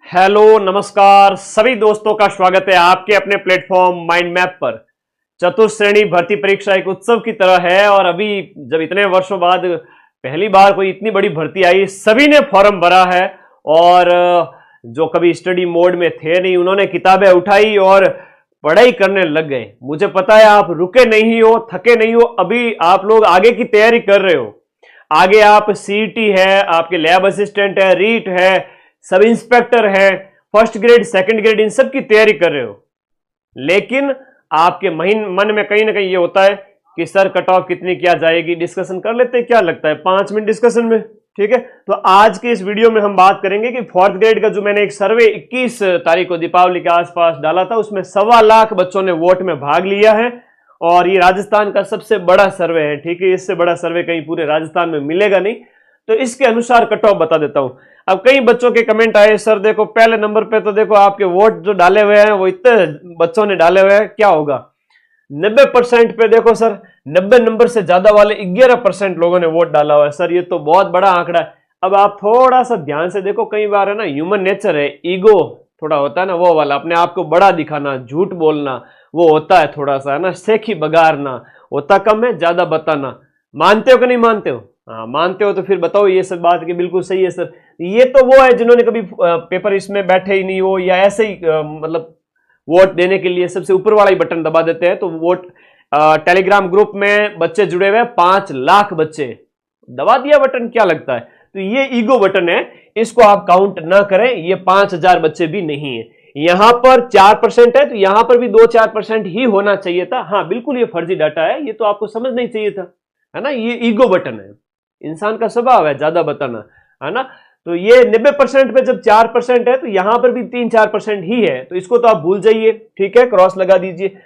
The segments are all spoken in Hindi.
हेलो नमस्कार सभी दोस्तों का स्वागत है आपके अपने प्लेटफॉर्म माइंड मैप पर। चतुर्श्रेणी भर्ती परीक्षा एक उत्सव की तरह है और अभी जब इतने वर्षों बाद पहली बार कोई इतनी बड़ी भर्ती आई, सभी ने फॉर्म भरा है और जो कभी स्टडी मोड में थे नहीं उन्होंने किताबें उठाई और पढ़ाई करने लग गए। मुझे पता है आप रुके नहीं हो, थके नहीं हो, अभी आप लोग आगे की तैयारी कर रहे हो। आगे आप सीईटी है, आपके लैब असिस्टेंट है, रीट है, सब इंस्पेक्टर है, फर्स्ट ग्रेड सेकंड ग्रेड, इन सब की तैयारी कर रहे हो। लेकिन आपके मन में कहीं ना कहीं ये होता है कि सर कट ऑफ कितनी क्या जाएगी, डिस्कशन कर लेते हैं, क्या लगता है 5 मिनट डिस्कशन में, ठीक है। तो आज के इस वीडियो में हम बात करेंगे कि फोर्थ ग्रेड का जो मैंने एक सर्वे 21 तारीख को दीपावली के आसपास डाला था, उसमें 1.25 लाख बच्चों ने वोट में भाग लिया है और ये राजस्थान का सबसे बड़ा सर्वे है, ठीक है। इससे बड़ा सर्वे कहीं पूरे राजस्थान में मिलेगा नहीं, तो इसके अनुसार कट ऑफ बता देता हूं। अब कई बच्चों के कमेंट आए, सर देखो पहले नंबर पे तो देखो आपके वोट जो डाले हुए हैं वो इतने बच्चों ने डाले हुए हैं, क्या होगा। 90% पे देखो सर, 90 नंबर से ज्यादा वाले 11% लोगों ने वोट डाला हुआ है। सर ये तो बहुत बड़ा आंकड़ा है। अब आप थोड़ा सा ध्यान से देखो, कई बार है ना, ह्यूमन नेचर है, ईगो थोड़ा होता है ना, वो वाला अपने आप को बड़ा दिखाना, झूठ बोलना, वो होता है थोड़ा सा, है ना, सेखी बगारना होता कम है, ज्यादा बताना। मानते हो कि नहीं मानते हो? हाँ मानते हो तो फिर बताओ ये सब बात कि बिल्कुल सही है सर। ये तो वो है जिन्होंने कभी पेपर इसमें बैठे ही नहीं हो या ऐसे ही मतलब वोट देने के लिए सबसे ऊपर वाला ही बटन दबा देते हैं। तो वोट टेलीग्राम ग्रुप में बच्चे जुड़े हुए हैं, 5 लाख बच्चे, दबा दिया बटन, क्या लगता है। तो ये ईगो बटन है, इसको आप काउंट ना करें, ये 5000 बच्चे भी नहीं है। यहां पर 4% है तो यहां पर भी 2-4% ही होना चाहिए था। हाँ बिल्कुल ये फर्जी डाटा है, ये तो आपको समझना ही चाहिए था, है ना। ये ईगो बटन है, इंसान का स्वभाव है ज्यादा बताना, है ना। तो ये 90% पे जब 4% है तो यहां पर भी 3-4% ही है, तो इसको तो आप भूल जाइए, ठीक है, क्रॉस लगा दीजिए।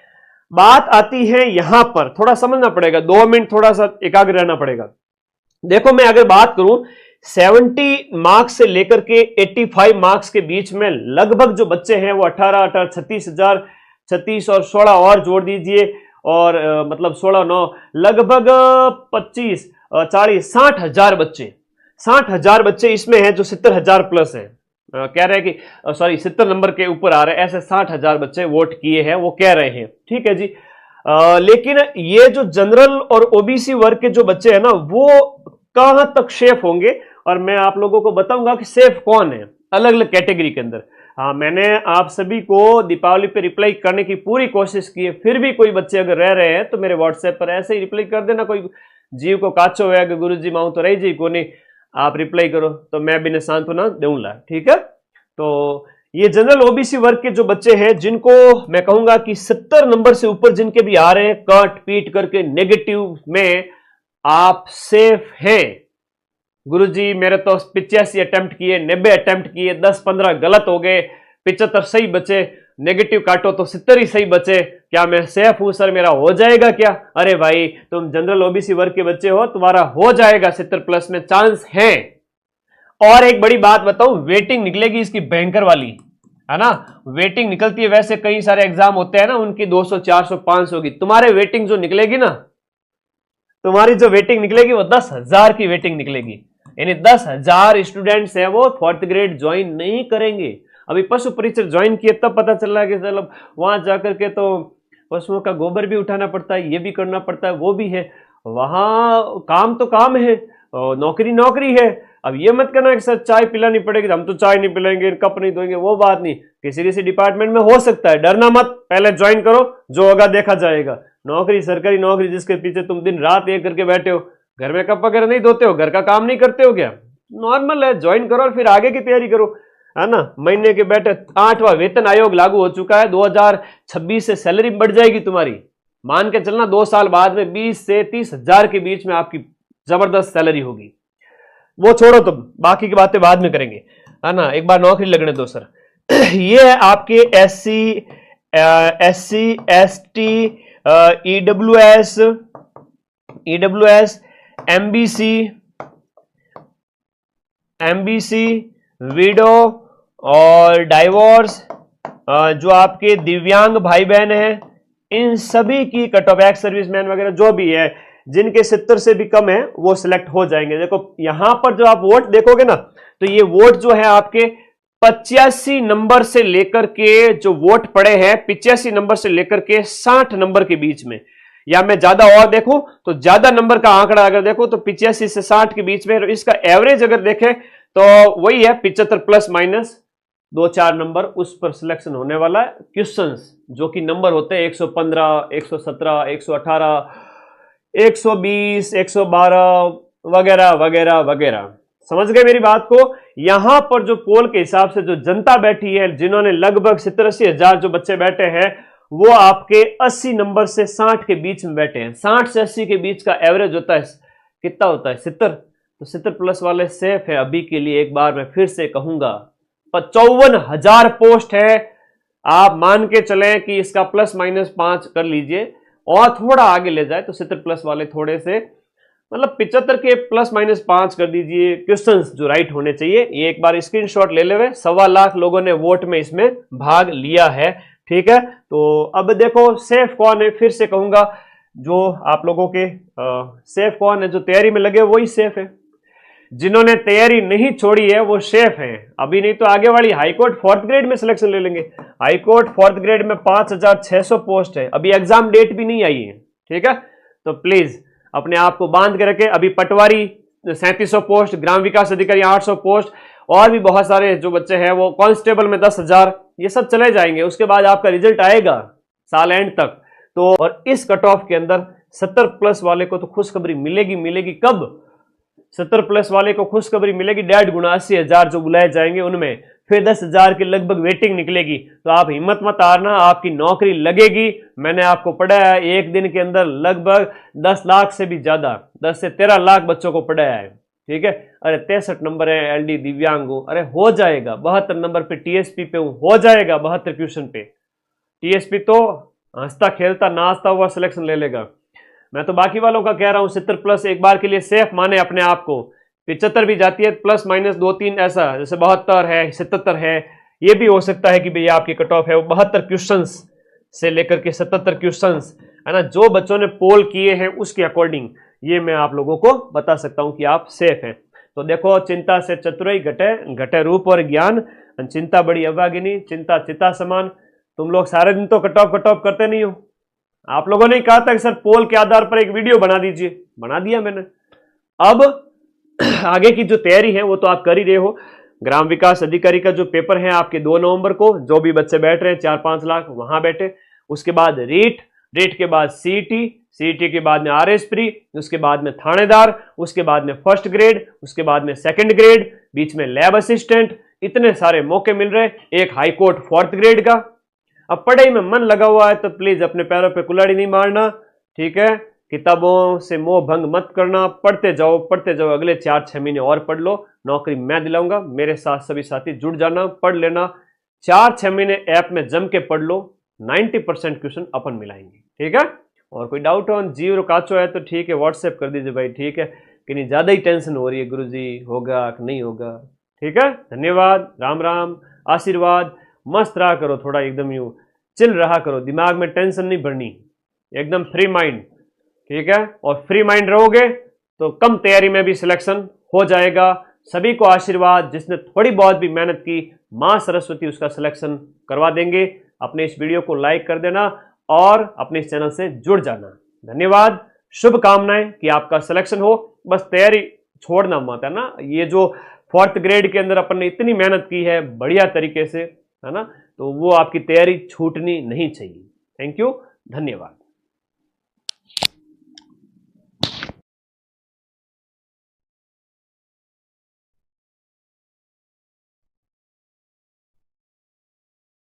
बात आती है यहां पर, थोड़ा समझना पड़ेगा, 2 मिनट थोड़ा सा एकाग्र रहना पड़ेगा। देखो मैं अगर बात करूं 70 मार्क्स से लेकर के 85 मार्क्स के बीच में लगभग जो बच्चे हैं वो 18 36,000, 36 और 16 और जोड़ दीजिए और मतलब 16-9 लगभग 25 40 60,000 बच्चे, 60,000 बच्चे इसमें हैं जो 70,000 प्लस है। कह रहे हैं कि सॉरी 70 नंबर के ऊपर आ रहे हैं, ऐसे 60,000 बच्चे वोट किए हैं, वो कह रहे हैं, ठीक है जी। लेकिन ये जो जनरल और ओबीसी वर्ग के जो बच्चे हैं ना, वो कहां तक सेफ होंगे, और मैं आप लोगों को बताऊंगा कि सेफ कौन है अलग अलग कैटेगरी के अंदर। हाँ मैंने आप सभी को दीपावली पे रिप्लाई करने की पूरी कोशिश की है, फिर भी कोई बच्चे अगर रह रहे हैं तो मेरे व्हाट्सएप पर ऐसे ही रिप्लाई कर देना। कोई जीव को काचो है कि गुरु जी माऊ तो रही जी को नहीं, आप रिप्लाई करो तो मैं भी सांत्वना दूंगा, ठीक है। तो ये जनरल ओबीसी वर्ग के जो बच्चे हैं, जिनको मैं कहूंगा कि 70 नंबर से ऊपर जिनके भी आ रहे हैं, कट पीट करके नेगेटिव में आप सेफ हैं। गुरुजी मेरे तो 85 अटेम्प्ट किए, 90 अटेम्प्ट किए, 10-15 गलत हो गए, 75 सही बचे, नेगेटिव काटो तो 70 ही सही बचे, क्या मैं सेफ हूं सर, मेरा हो जाएगा क्या? अरे भाई तुम जनरल ओबीसी वर्ग के बच्चे हो, तुम्हारा हो जाएगा 70 प्लस में चांस है। और एक बड़ी बात बताऊं, वेटिंग निकलेगी इसकी भयंकर वाली, है ना। वेटिंग निकलती है, वैसे कई सारे एग्जाम होते हैं ना उनकी 200 400 500 की, तुम्हारे वेटिंग जो निकलेगी ना, तुम्हारी जो वेटिंग निकलेगी वो 10,000 की वेटिंग निकलेगी। यानी 10,000 स्टूडेंट्स हैं वो फोर्थ ग्रेड ज्वाइन नहीं करेंगे। अभी पशु परीक्षक ज्वाइन किए तब पता चल रहा है कि चलो वहां जाकर के तो पशुओं का गोबर भी उठाना पड़ता है, ये भी करना पड़ता है, वो भी है, वहां काम तो काम है, नौकरी नौकरी है। अब ये मत करना कि सर चाय पिलानी पड़ेगी, हम तो चाय नहीं पिलाएंगे, कप नहीं धोएंगे, वो बात नहीं। किसी किसी डिपार्टमेंट में हो सकता है, डरना मत, पहले ज्वाइन करो, जो होगा देखा जाएगा। नौकरी, सरकारी नौकरी जिसके पीछे तुम दिन रात एक करके बैठे हो, घर में कप वगैरह नहीं धोते हो, घर का काम नहीं करते हो क्या? नॉर्मल है, ज्वाइन करो और फिर आगे की तैयारी करो, है ना। महीने के बैठे 8वां वेतन आयोग लागू हो चुका है, 2026 से सैलरी बढ़ जाएगी तुम्हारी, मान के चलना 2 साल बाद में 20 से 30,000 के बीच में आपकी जबरदस्त सैलरी होगी। वो छोड़ो, तुम बाकी की बातें बाद में करेंगे, है ना, एक बार नौकरी लगने दो सर। ये है आपके SC ST EWS MBC window और डाइवोर्स, जो आपके दिव्यांग भाई बहन हैं, इन सभी की कट ऑफ, एक्स सर्विसमैन वगैरह जो भी है, जिनके 70 से भी कम है वो सिलेक्ट हो जाएंगे। देखो यहां पर जो आप वोट देखोगे ना, तो ये वोट जो है आपके 85 नंबर से लेकर के जो वोट पड़े हैं 85 नंबर से लेकर के 60 नंबर के बीच में, या मैं ज्यादा और देखूं तो ज्यादा नंबर का आंकड़ा अगर देखो तो 85 से 60 के बीच में, इसका एवरेज अगर देखें तो वही है 75 प्लस माइनस 2-4 नंबर, उस पर सिलेक्शन होने वाला है। क्वेश्चंस जो कि नंबर होते हैं 115, 117, 118, 120, 112 वगैरह वगैरह वगैरह। समझ गए मेरी बात को? यहां पर जो पोल के हिसाब से जो जनता बैठी है, जिन्होंने लगभग 70-80 हजार जो बच्चे बैठे हैं, वो आपके 80 नंबर से 60 के बीच में बैठे हैं। 60 से 80 के बीच का एवरेज होता है, कितना होता है? 70। तो 70 प्लस वाले सेफ है अभी के लिए। एक बार मैं फिर से कहूंगा 55,000 पोस्ट है। आप मान के चलें कि इसका प्लस माइनस 5 कर लीजिए और थोड़ा आगे ले जाए तो 70 प्लस वाले थोड़े से, मतलब 75 के प्लस माइनस 5 कर दीजिए क्वेश्चंस जो राइट होने चाहिए। ये एक बार स्क्रीनशॉट ले लेवे। 1.25 लाख लोगों ने वोट में इसमें भाग लिया है, ठीक है। तो अब देखो सेफ कौन है, फिर से कहूंगा जो आप लोगों के सेफ कौन है, जो तैयारी में लगे वही सेफ है। जिन्होंने तैयारी नहीं छोड़ी है वो सेफ है। अभी नहीं तो आगे वाली हाईकोर्ट 4th ग्रेड में सिलेक्शन ले लेंगे। हाईकोर्ट 4th ग्रेड में 5,600 पोस्ट है, अभी एग्जाम डेट भी नहीं आई है, ठीक है। तो प्लीज अपने आप को बांध के रखे। अभी पटवारी 3700 पोस्ट, ग्राम विकास अधिकारी 800 पोस्ट, और भी बहुत सारे जो बच्चे हैं वो कांस्टेबल में 10,000, ये सब चले जाएंगे। उसके बाद आपका रिजल्ट आएगा साल एंड तक। तो और इस कट ऑफ के अंदर 70 प्लस वाले को तो खुशखबरी मिलेगी। कब? 70 प्लस वाले को खुशखबरी मिलेगी 1,80,000 जो बुलाए जाएंगे उनमें, फिर 10,000 के लगभग वेटिंग निकलेगी। तो आप हिम्मत मत हारना, आपकी नौकरी लगेगी। मैंने आपको पढ़ाया है एक दिन के अंदर लगभग 10 लाख से भी ज्यादा, 10 से 13 लाख बच्चों को पढ़ाया है, ठीक है। अरे 63 नंबर है एलडी दिव्यांग हूं, अरे हो जाएगा। 72 नंबर पे टीएसपी पे हूं, हो जाएगा। 72 क्वेश्चन पे टीएसपी तो हंसता खेलता नाचता हुआ सिलेक्शन ले लेगा। मैं तो बाकी वालों का कह रहा हूं 70 प्लस एक बार के लिए सेफ माने अपने आप को। 75 भी जाती है प्लस माइनस 2-3 ऐसा, जैसे 72 है, 77 है, ये भी हो सकता है कि भैया आपकी कट ऑफ है वो 72 क्वेश्चंस से लेकर के 77 क्वेश्चंस, है ना। जो बच्चों ने पोल किए हैं उसके अकॉर्डिंग ये मैं आप लोगों को बता सकता हूं कि आप सेफ हैं। तो देखो, चिंता से चतुराई घटे रूप और ज्ञान, चिंता बड़ी अभागिनी, चिंता चिता समान। तुम लोग सारे दिन तो कट ऑफ करते नहीं हो। आप लोगों ने कहा था कि सर पोल के आधार पर एक वीडियो बना दीजिए, बना दिया मैंने। अब आगे की जो तैयारी है वो तो आप कर ही रहे हो। ग्राम विकास अधिकारी का जो पेपर है आपके 2 नवंबर को, जो भी बच्चे बैठ रहे हैं 4-5 लाख वहां बैठे। उसके बाद रीट के बाद सीईटी के बाद में आरएस प्री, उसके बाद में थानेदार, उसके बाद में 1st ग्रेड, उसके बाद में 2nd ग्रेड, बीच में लैब असिस्टेंट। इतने सारे मौके मिल रहे, एक हाईकोर्ट 4th ग्रेड का। अब पढ़ाई में मन लगा हुआ है तो प्लीज अपने पैरों पे कुल्हाड़ी नहीं मारना, ठीक है। किताबों से मोह भंग मत करना, पढ़ते जाओ। अगले 4-6 महीने और पढ़ लो, नौकरी मैं दिलाऊंगा। मेरे साथ सभी साथी जुड़ जाना, पढ़ लेना। 4-6 महीने ऐप में जम के पढ़ लो, 90% क्वेश्चन अपन मिलाएंगे, ठीक है। और कोई डाउट हो, जीव काचो है तो ठीक है, व्हाट्सएप कर दीजिए भाई, ठीक है। कि नहीं ज्यादा ही टेंशन हो रही है गुरुजी, होगा कि नहीं होगा, ठीक है। धन्यवाद, राम राम, आशीर्वाद। मस्त रहा करो, थोड़ा एकदम यूं चिल रहा करो, दिमाग में टेंशन नहीं भरनी, एकदम फ्री माइंड, ठीक है। और फ्री माइंड रहोगे तो कम तैयारी में भी सिलेक्शन हो जाएगा। सभी को आशीर्वाद, जिसने थोड़ी बहुत भी मेहनत की मां सरस्वती उसका सिलेक्शन करवा देंगे। अपने इस वीडियो को लाइक कर देना और अपने इस चैनल से जुड़ जाना। धन्यवाद, शुभकामनाएं कि आपका सिलेक्शन हो। बस तैयारी छोड़ना मत, है ना। ये जो 4th ग्रेड के अंदर अपन ने इतनी मेहनत की है बढ़िया तरीके से, है ना, तो वो आपकी तैयारी छूटनी नहीं चाहिए। थैंक यू, धन्यवाद।